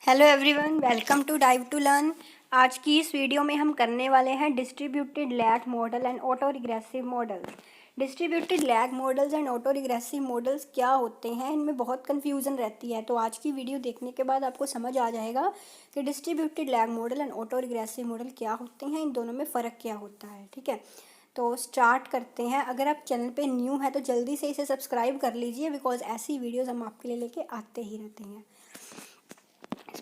Hello everyone, welcome to Dive to Learn. आज की इस वीडियो में हम करने वाले हैं distributed lag model and auto regressive models. Distributed lag models and auto regressive models क्या होते हैं, इनमें बहुत कन्फ्यूज़न रहती है। तो आज की वीडियो देखने के बाद आपको समझ आ जाएगा कि distributed lag model and auto regressive model क्या होते हैं, इन दोनों में फ़र्क क्या होता है। ठीक है, तो स्टार्ट करते हैं। अगर आप चैनल पे न्यू है तो जल्दी से इसे सब्सक्राइब कर लीजिए, बिकॉज ऐसी वीडियोज़ हम आपके लिए लेके आते ही रहते हैं।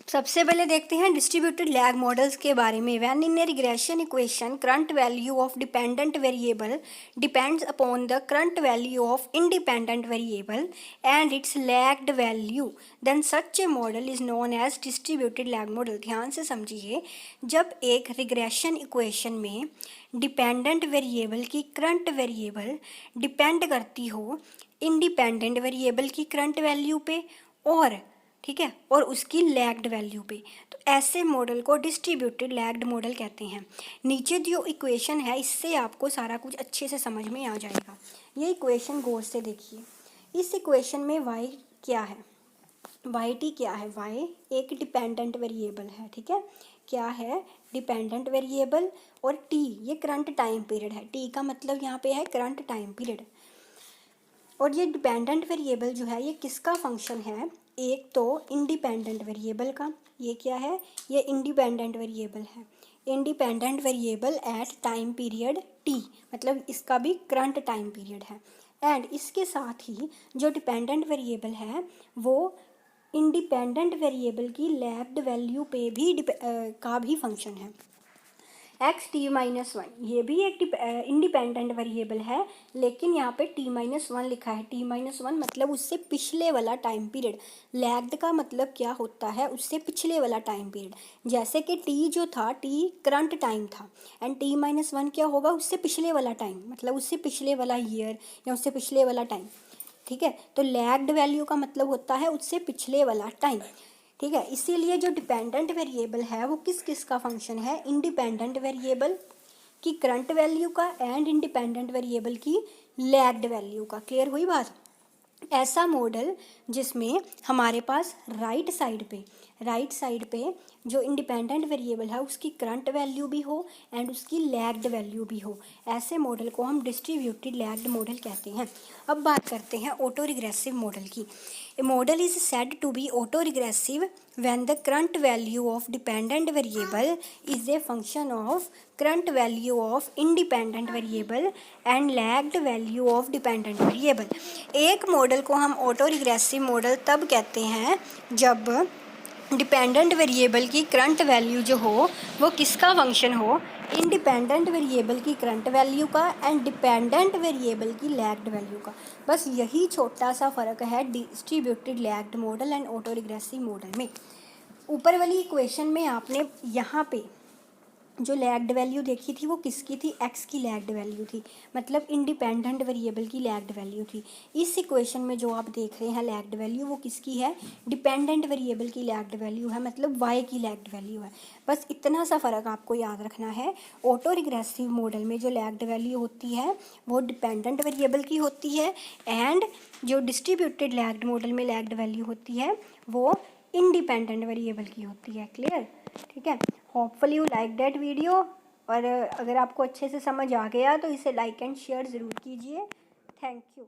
सबसे पहले देखते हैं डिस्ट्रीब्यूटेड लैग मॉडल्स के बारे में। When in a regression equation current value of dependent variable depends upon the current value of independent variable and its lagged value, then such a model is known as distributed lag model. ध्यान से समझिए, जब एक regression equation में dependent variable की current variable depend करती हो independent variable की करंट वैल्यू पे और ठीक है और उसकी लैग्ड वैल्यू पे, तो ऐसे मॉडल को डिस्ट्रीब्यूटेड लैग्ड मॉडल कहते हैं। नीचे जो इक्वेशन है इससे आपको सारा कुछ अच्छे से समझ में आ जाएगा। ये इक्वेशन गौर से देखिए। इस इक्वेशन में y क्या है, वाई टी क्या है। y एक डिपेंडेंट वेरिएबल है। ठीक है, क्या है, डिपेंडेंट वेरिएबल, और t ये करंट टाइम पीरियड है। t का मतलब यहाँ पे है करंट टाइम पीरियड। और ये डिपेंडेंट वेरिएबल जो है ये किसका फंक्शन है, एक तो इंडिपेंडेंट वेरिएबल का। ये क्या है, ये इंडिपेंडेंट वेरिएबल है। Independent variable at time period T, मतलब इसका भी करंट टाइम पीरियड है। एंड इसके साथ ही जो डिपेंडेंट वेरिएबल है वो इंडिपेंडेंट वेरिएबल की लैग्ड वैल्यू पे भी का भी फंक्शन है। x(t-1) ये भी एक इंडिपेंडेंट वेरिएबल है, लेकिन यहाँ पे t-1 लिखा है। t-1 मतलब उससे पिछले वाला टाइम पीरियड। लैग्ड का मतलब क्या होता है, उससे पिछले वाला टाइम पीरियड। जैसे कि t जो था, t करंट टाइम था, एंड t-1 क्या होगा, उससे पिछले वाला टाइम, मतलब उससे पिछले वाला ईयर या उससे पिछले वाला टाइम। ठीक है, तो लैग्ड वैल्यू का मतलब होता है उससे पिछले वाला टाइम। ठीक है, इसीलिए जो डिपेंडेंट वेरिएबल है वो किस किस का फंक्शन है, इंडिपेंडेंट वेरिएबल की करंट वैल्यू का एंड इंडिपेंडेंट वेरिएबल की लैग्ड वैल्यू का। क्लियर हुई बात। ऐसा मॉडल जिसमें हमारे पास राइट साइड पे जो इंडिपेंडेंट वेरिएबल है उसकी करंट वैल्यू भी हो एंड उसकी लैग्ड वैल्यू भी हो, ऐसे मॉडल को हम डिस्ट्रीब्यूटेड लैग्ड मॉडल कहते हैं। अब बात करते हैं ऑटो रिग्रेसिव मॉडल की। A model is said to be auto regressive when the current value of dependent variable is a function of current value of independent variable and lagged value of dependent variable। एक model को हम auto regressive model तब कहते हैं जब dependent variable की current value जो हो वो किसका फंक्शन हो, इंडिपेंडेंट वेरिएबल की करंट वैल्यू का एंड डिपेंडेंट वेरिएबल की लैग्ड वैल्यू का। बस यही छोटा सा फ़र्क है distributed lagged model and auto regressive model में। ऊपर वाली इक्वेशन में आपने यहाँ पे जो लैग्ड वैल्यू देखी थी वो किसकी थी, x की लैग्ड वैल्यू थी, मतलब इंडिपेंडेंट वेरिएबल की लैग्ड वैल्यू थी। इस इक्वेशन में जो आप देख रहे हैं लैग्ड वैल्यू वो किसकी है, डिपेंडेंट वेरिएबल की लैग्ड वैल्यू है, मतलब y की लैग्ड वैल्यू है। बस इतना सा फ़र्क आपको याद रखना है। ऑटो रिग्रेसिव मॉडल में जो लैग्ड वैल्यू होती है वो डिपेंडेंट वेरिएबल की होती है, एंड जो डिस्ट्रीब्यूटेड लैग्ड मॉडल में लैग्ड वैल्यू होती है वो इंडिपेंडेंट वेरिएबल की होती है। क्लियर, ठीक है। Hopefully you like that video, और अगर आपको अच्छे से समझ आ गया तो इसे लाइक एंड शेयर ज़रूर कीजिए। Thank you.